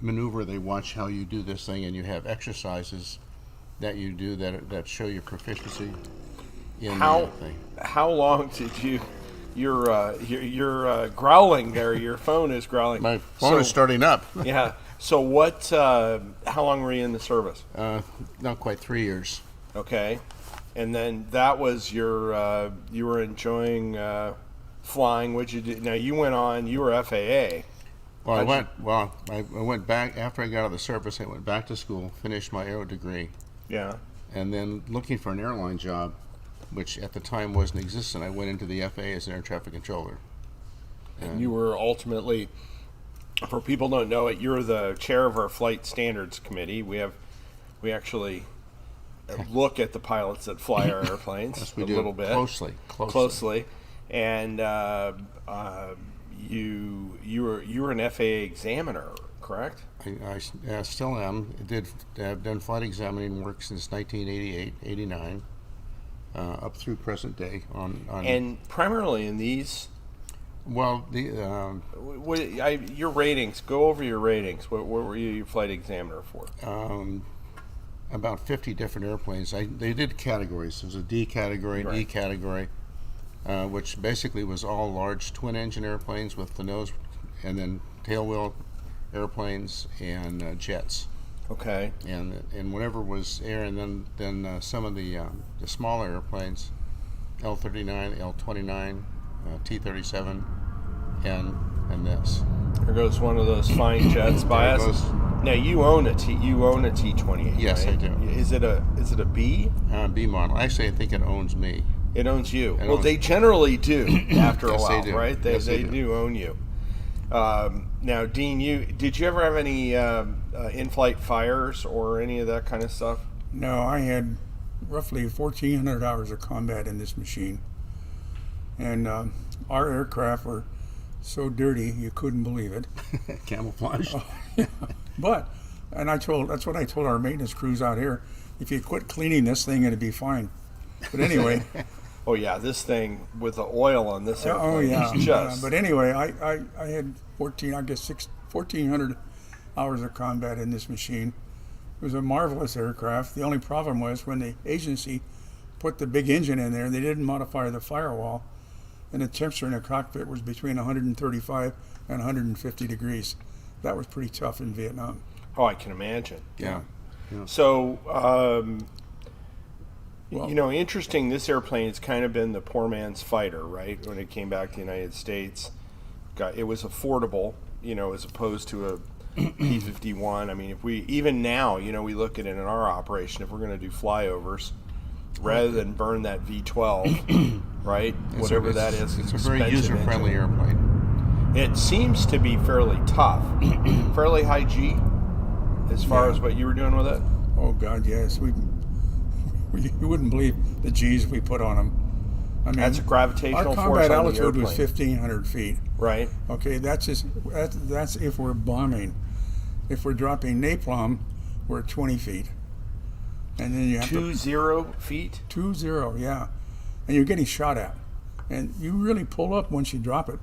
maneuver, they watch how you do this thing, and you have exercises that you do that show your proficiency in How the thing. how long did you? You're growling there. Your phone is growling. My phone is starting up. Yeah. So what? How long were you in the service? Not quite 3 years. Okay. And then that was your. You were enjoying flying. What you did? Now you went on. You were FAA. Well, I went back after I got out of the service. I went back to school, finished my aero degree, Yeah. and then looking for an airline job, which at the time wasn't existent. I went into the FAA as an air traffic controller. And you were ultimately, for people who don't know it, you're the chair of our flight standards committee. We actually look at the pilots that fly our airplanes Yes, we a do. little bit Closely. and you were an FAA examiner, correct? I still am. I've done flight examining work since 1988, 89, up through present day. On And primarily in these Well, the Your ratings. Go over your ratings. What were you your flight examiner for? about 50 different airplanes. They did categories. There was a D category, an E Right. category, which basically was all large twin-engine airplanes with the nose, and then tailwheel airplanes and jets, Okay. and whatever was air, and then some of the smaller airplanes, L-39, L-29, T-37, and this. There goes one of those fine jets by There us. goes- Now you own a T28. Yes, right? I do. Is it a B? B model. Actually, I think it owns me. It owns you. It Well, owns- they generally do after a Yes, they while, do. right? They Yes, they do. do own you. Now, Dean, did you ever have any in-flight fires or any of that kind of stuff? No, I had roughly 1,400 hours of combat in this machine. And our aircraft were so dirty you couldn't believe it. Camouflage. But, that's what I told our maintenance crews out here. If you quit cleaning this thing, it'd be fine. But anyway, Oh yeah, this thing with the oil on this airplane oh yeah. is just. But anyway, I had 1,400 hours of combat in this machine. It was a marvelous aircraft. The only problem was when the agency put the big engine in there, they didn't modify the firewall, and the temperature in the cockpit was between 135 and 150 degrees. That was pretty tough in Vietnam. Oh, I can imagine. Yeah. So, Well- interesting. This airplane has kind of been the poor man's fighter, right? When it came back to the United States, it was affordable, as opposed to a P-51. I mean, if we even now, we look at it in our operation. If we're going to do flyovers, rather than burn that V12, right? Whatever that is, It's a very expensive user-friendly engine. airplane. It seems to be fairly tough, fairly high G, as far Yeah. as what you were doing with it. Oh God, yes. You wouldn't believe the G's we put on them. I mean, That's a gravitational our force combat on the altitude was airplane. 1,500 feet. Right. Okay, that's if we're bombing. If we're dropping napalm, we're at 20 feet. And then you have 2-0 feet. 2-0, yeah. And you're getting shot at. And you really pull up once you drop it.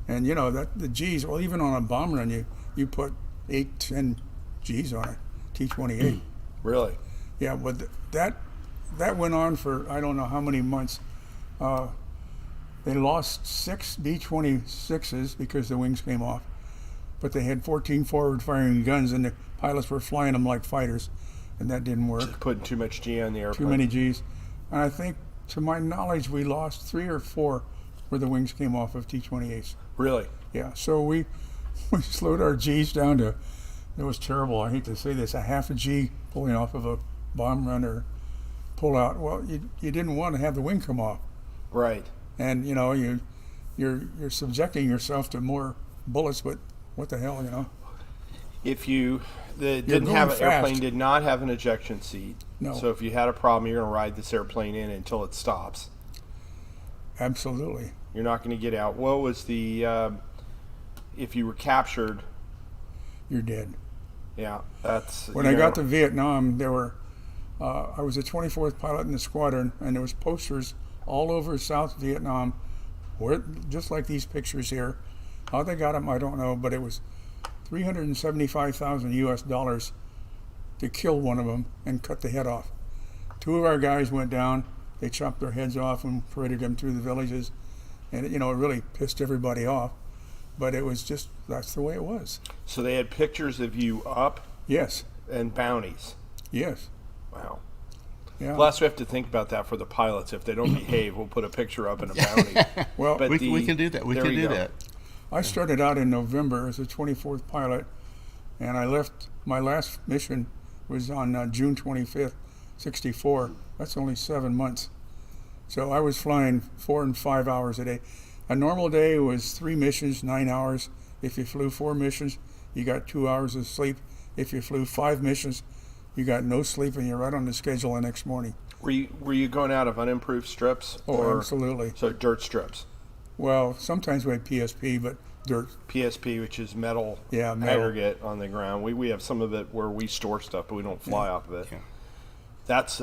And that the G's, well, even on a bomb run, you put 8-10 G's on it, T-28. Really. Yeah, but that went on for I don't know how many months. They lost 6 B-26s because the wings came off, but they had 14 forward-firing guns, and the pilots were flying them like fighters, and that didn't work. Putting too much G on the airplane. Too many Gs. And I think, to my knowledge, we lost 3 or 4 where the wings came off of T-28s. Really. Yeah, so we slowed our Gs down to, it was terrible, I hate to say this, a half a G pulling off of a bomb run or pull out. Well, you didn't want to have the wing come off. Right. And, you're subjecting yourself to more bullets, but what the hell. If you didn't going have an fast. airplane, did not have an ejection seat. No. So if you had a problem, you're going to ride this airplane in until it stops. Absolutely. You're not going to get out. What was the if you were captured? You're dead. Yeah, that's When I got to Vietnam, there were, I was the 24th pilot in the squadron, and there was posters all over South Vietnam, just like these pictures here. How they got them, I don't know, but it was $375,000 US to kill one of them and cut the head off. 2 of our guys went down. They chopped their heads off and paraded them through the villages, and it really pissed everybody off. But it was just, that's the way it was. So they had pictures of you up Yes, and bounties. yes, Wow. yeah. Plus, we have to think about that for the pilots. If they don't behave, we'll put a picture up and a bounty. Well, But We can do that. We there can you do go. that. I started out in November as a 24th pilot, and I left, my last mission was on June 25th, 64. That's only 7 months. So I was flying 4 and 5 hours a day. A normal day was 3 missions, 9 hours. If you flew 4 missions, you got 2 hours of sleep. If you flew 5 missions, you got no sleep, and you're right on the schedule the next morning. Were you going out of unimproved strips? Oh, absolutely. So dirt strips. Well, sometimes we had PSP, but dirt. PSP, which is metal, Yeah, metal. aggregate on the ground. We have some of it where we store stuff, but we don't fly off of it. Yeah. That's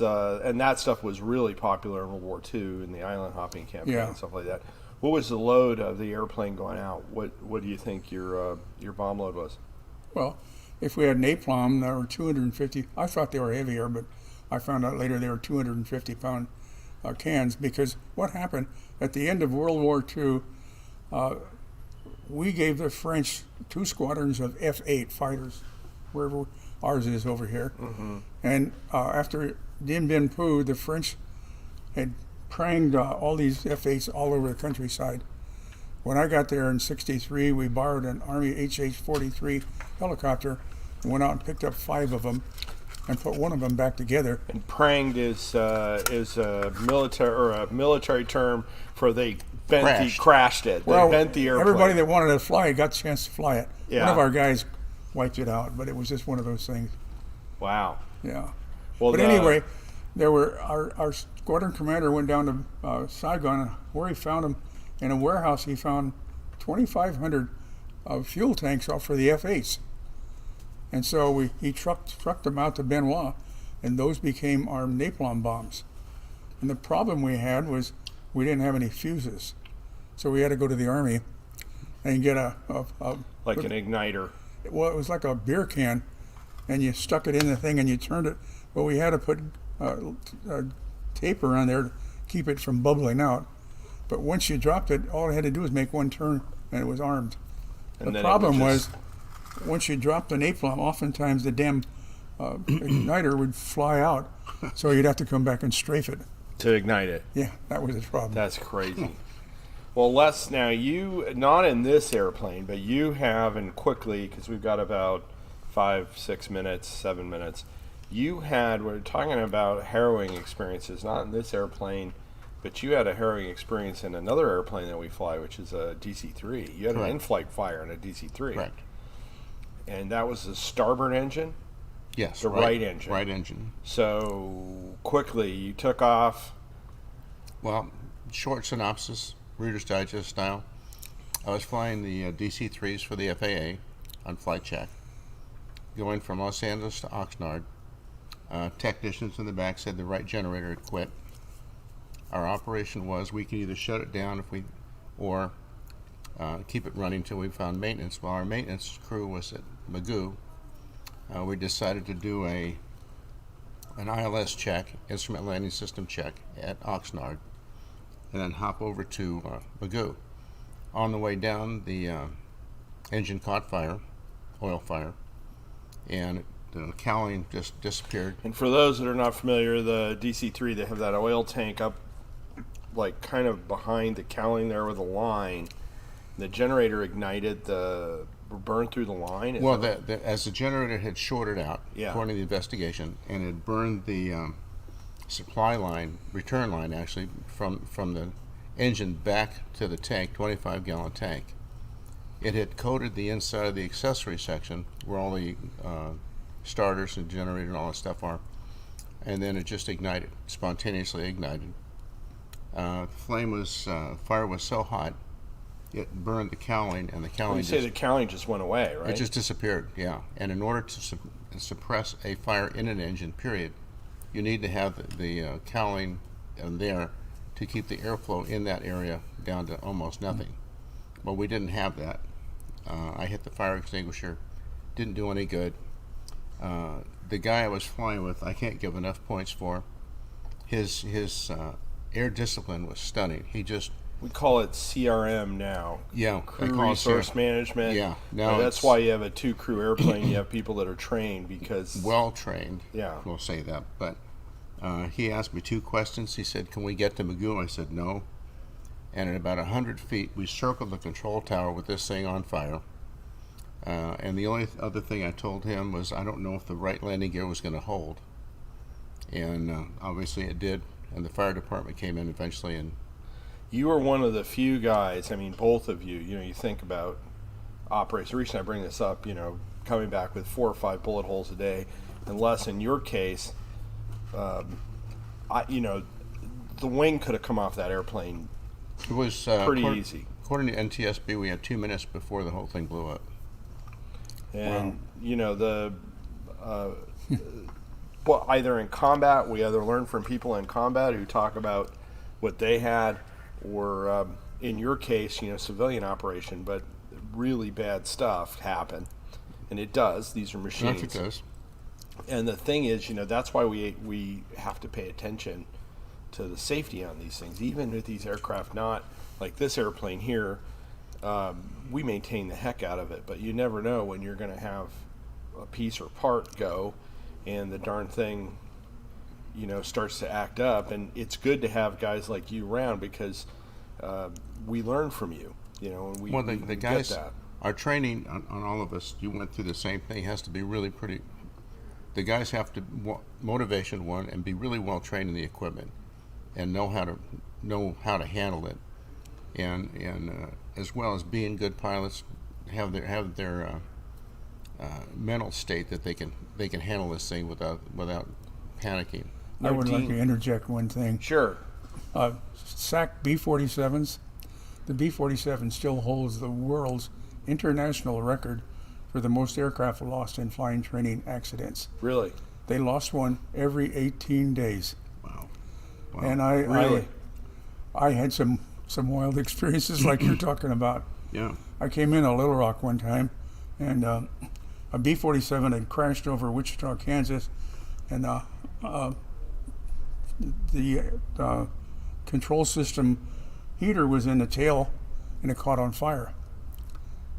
and that stuff was really popular in World War II in the island hopping campaign Yeah. and stuff like that. What was the load of the airplane going out? What do you think your bomb load was? Well, if we had napalm, there were 250. I thought they were heavier, but I found out later they were 250-pound cans, because what happened at the end of World War II, we gave the French 2 squadrons of F-8 fighters, wherever ours is over here. And after Dien Bien Phu, the French had pranged all these F-8s all over the countryside. When I got there in '63, we borrowed an Army HH-43 helicopter and went out and picked up 5 of them and put one of them back together. And pranged is a military term for they crashed it. They bent the airplane. Everybody that wanted to fly it got a chance to fly it. Yeah. One of our guys wiped it out, but it was just one of those things. Wow. Yeah. Well, But anyway, there were our squadron commander went down to Saigon, and where he found them in a warehouse. He found 2,500 fuel tanks out for the F-8s, and so he trucked them out to Benoit, and those became our napalm bombs. And the problem we had was we didn't have any fuses, so we had to go to the Army and get like an igniter. well, it was like a beer can, and you stuck it in the thing and you turned it. But we had to put tape around there to keep it from bubbling out. But once you dropped it, all it had to do was make one turn, and it was armed. And The then problem it would was, once you dropped the napalm, oftentimes the damn igniter would fly out, so you'd have to come back and strafe it. to ignite it. Yeah, that was the problem. That's crazy. Well, Les, now you, not in this airplane, but you have, and quickly, because we've got about 5, 6 minutes, 7 minutes, we're talking about harrowing experiences, not in this airplane, but you had a harrowing experience in another airplane that we fly, which is a DC-3. You had Correct. an in-flight fire in a DC-3. Correct. And that was the starboard engine? Yes. The right engine. Right engine. So, quickly, you took off. Well, short synopsis, Reader's Digest style. I was flying the DC-3s for the FAA on flight check, going from Los Angeles to Oxnard. Technicians in the back said the right generator had quit. Our operation was we could either shut it down or keep it running until we found maintenance. While our maintenance crew was at Magoo, we decided to do an ILS check, instrument landing system check, at Oxnard, and then hop over to Magoo. On the way down, the engine caught fire, oil fire, and the cowling just disappeared. And for those that are not familiar, the DC-3, they have that oil tank up, like kind of behind the cowling there with a line. The generator ignited, burned through the line. Well, as the generator had shorted out, Yeah. according to the investigation, and it burned the supply line, return line actually, from the engine back to the tank, 25-gallon tank. It had coated the inside of the accessory section where all the starters and generator and all that stuff are, and then it just ignited, spontaneously ignited. Fire was so hot, it burned the cowling, and the When cowling you say the cowling just went away, right? it just disappeared, yeah. And in order to suppress a fire in an engine, period, you need to have the cowling there to keep the airflow in that area down to almost nothing. Well, we didn't have that. I hit the fire extinguisher, didn't do any good. The guy I was flying with, I can't give enough points for. His air discipline was stunning. He just We call it CRM now. they Crew call it resource CRM. management. Yeah, now that's it's- why you have a 2-crew airplane. You have people that are trained because well trained. Yeah. We'll say that. But he asked me 2 questions. He said, "Can we get to Magoo?" I said, "No." And at about 100 feet, we circled the control tower with this thing on fire. And the only other thing I told him was, I don't know if the right landing gear was going to hold. And obviously it did. And the fire department came in eventually. And you were one of the few guys. I mean, both of you. You think about operators. The reason I bring this up, coming back with 4 or 5 bullet holes a day, unless in your case, the wing could have come off that airplane it was pretty easy. According to NTSB, we had 2 minutes before the whole thing blew up. And well, either in combat, we either learn from people in combat who talk about what they had, or in your case, civilian operation, but really bad stuff happen, and it does. These are machines. Yes, it does. And the thing is, that's why we have to pay attention to the safety on these things, even with these aircraft. Not like this airplane here. We maintain the heck out of it, but you never know when you're going to have a piece or part go, and the darn thing, starts to act up. And it's good to have guys like you around because we learn from you, and we, Well, we the get guys, that. our training on all of us, you went through the same thing, has to be really pretty. The guys have to, motivation one, and be really well trained in the equipment and know how to handle it. And as well as being good pilots, have their mental state that they can handle this thing without panicking. I would like Dean. to interject one thing. Sure. SAC B-47s, the B-47 still holds the world's international record for the most aircraft lost in flying training accidents. Really. They lost one every 18 days. Wow. And Really? I had some wild experiences like you're talking about. Yeah. I came in a Little Rock one time, and a B-47 had crashed over Wichita, Kansas, and the control system heater was in the tail, and it caught on fire.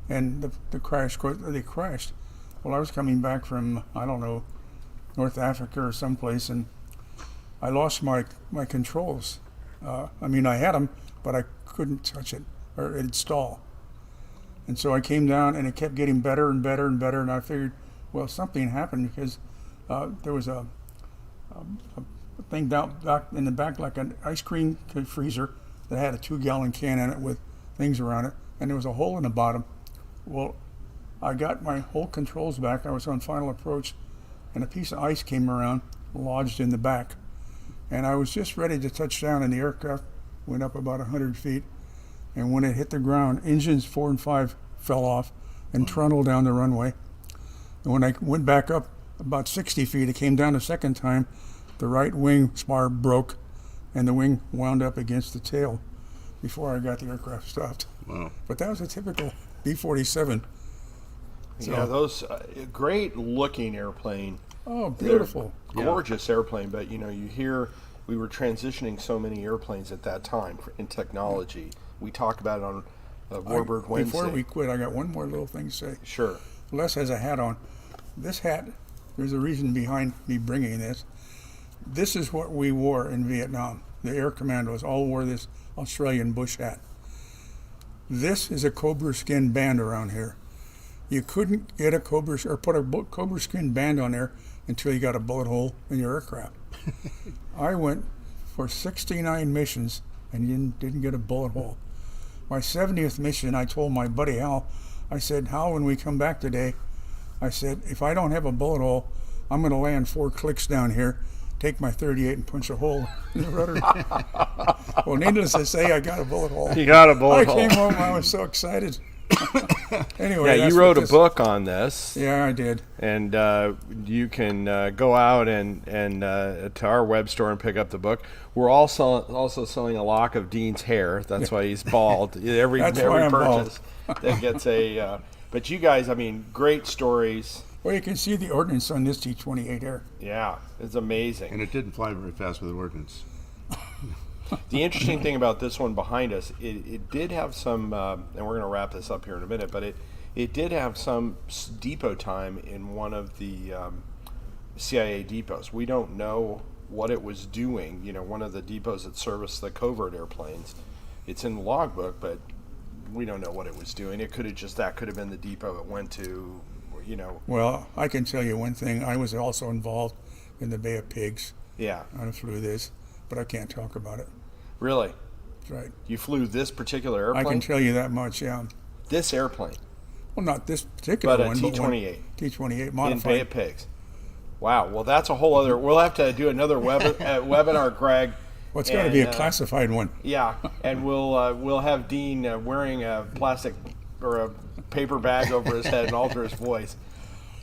And they crashed. Well, I was coming back from, I don't know, North Africa or someplace, and I lost my controls. I had them, but I couldn't touch it, or it'd stall. And so I came down, and it kept getting better and better and better, and I figured, well, something happened because there was a thing down back in the back, like an ice cream freezer that had a 2-gallon can in it with things around it, and there was a hole in the bottom. Well, I got my whole controls back. I was on final approach, and a piece of ice came around, lodged in the back. And I was just ready to touch down, and the aircraft went up about 100 feet. And when it hit the ground, engines 4 and 5 fell off and trundled down the runway. And when I went back up about 60 feet, it came down a second time. The right wing spar broke, and the wing wound up against the tail before I got the aircraft stopped. Wow. But that was a typical B-47. Yeah, those great looking airplane. Oh, beautiful. Gorgeous airplane, but you hear we were transitioning so many airplanes at that time in technology. We talk about it on Warbird Wednesday. Before we quit, I got one more little thing to say. Sure. Les has a hat on. This hat, there's a reason behind me bringing this. This is what we wore in Vietnam. The air commandos all wore this Australian bush hat. This is a cobra skin band around here. You couldn't get a cobra or put a cobra skin band on there until you got a bullet hole in your aircraft. I went for 69 missions and didn't get a bullet hole. My 70th mission, I told my buddy Hal, I said, Hal, when we come back today, I said, if I don't have a bullet hole, I'm going to land 4 clicks down here, take my 38 and punch a hole in the rudder. Well, needless to say, I got a bullet hole. You got a bullet hole. I came home, I was so excited. Anyway, Yeah, that's you what wrote a this- book on this. Yeah, I did. And you can go out and to our web store and pick up the book. We're also selling a lock of Dean's hair. That's why he's bald. Every That's why I'm purchase that gets a. But you guys, great stories. Well, you can see the ordnance on this T-28 Air. Yeah, it's amazing. And it didn't fly very fast with ordnance. The interesting thing about this one behind us, it did have some, and we're going to wrap this up here in a minute, but it did have some depot time in one of the CIA depots. We don't know what it was doing, one of the depots that serviced the covert airplanes. It's in the logbook, but we don't know what it was doing. It could have been the depot it went to, Well, I can tell you one thing. I was also involved in the Bay of Pigs. Yeah. I flew this, but I can't talk about it. Really? That's right. You flew this particular I airplane? can tell you that much, yeah. This airplane? Well, not this particular But a one, T-28. T-28 In modified. Bay of Pigs. Wow. Well, that's a whole other. We'll have to do another webinar, Greg. Well, it's got to be a classified one. Yeah, and we'll have Dean wearing a plastic or a paper bag over his head and alter his voice.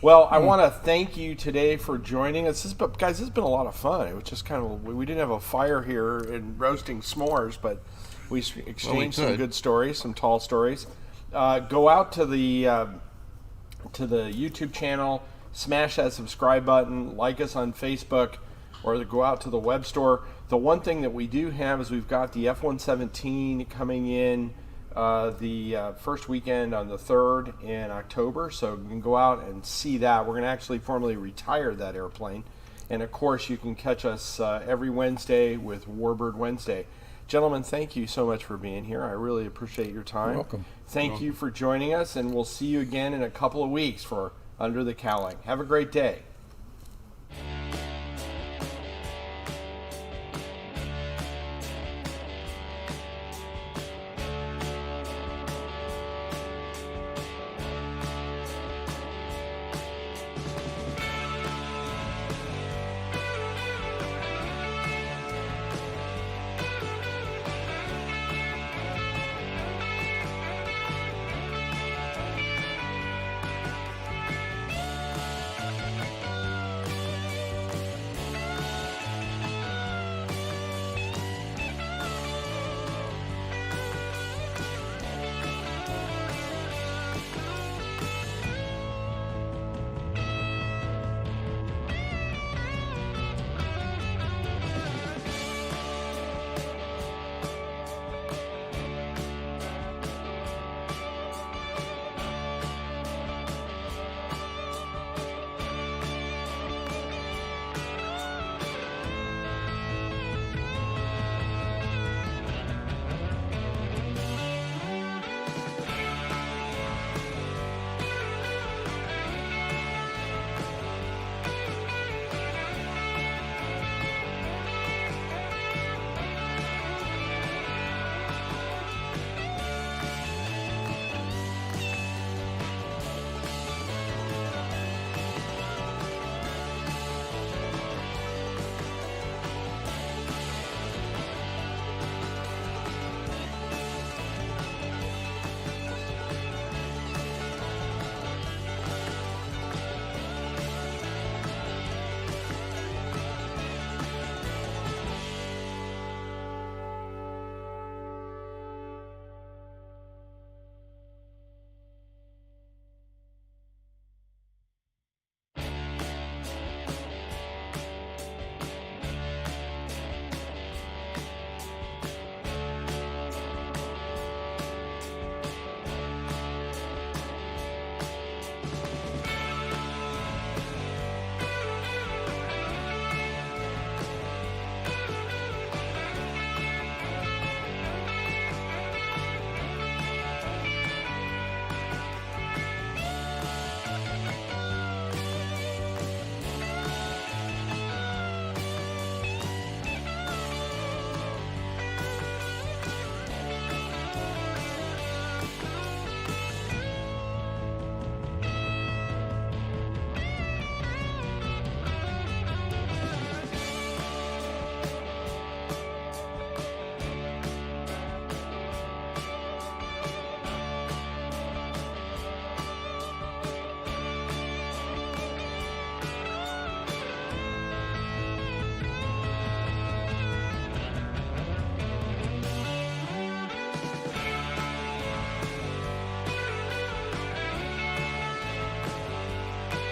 Well, I want to thank you today for joining us. Guys, this has been a lot of fun. It was just kind of we didn't have a fire here and roasting s'mores, but We exchanged some could. good stories, some tall stories. Go out to the YouTube channel, smash that subscribe button, like us on Facebook, or go out to the web store. The one thing that we do have is we've got the F-117 coming in the first weekend on the 3rd in October, so you can go out and see that. We're going to actually formally retire that airplane. And of course, you can catch us every Wednesday with Warbird Wednesday. Gentlemen, thank you so much for being here. I really appreciate your time. You're welcome. Thank you for joining us, and we'll see you again in a couple of weeks for Under the Cowling. Have a great day.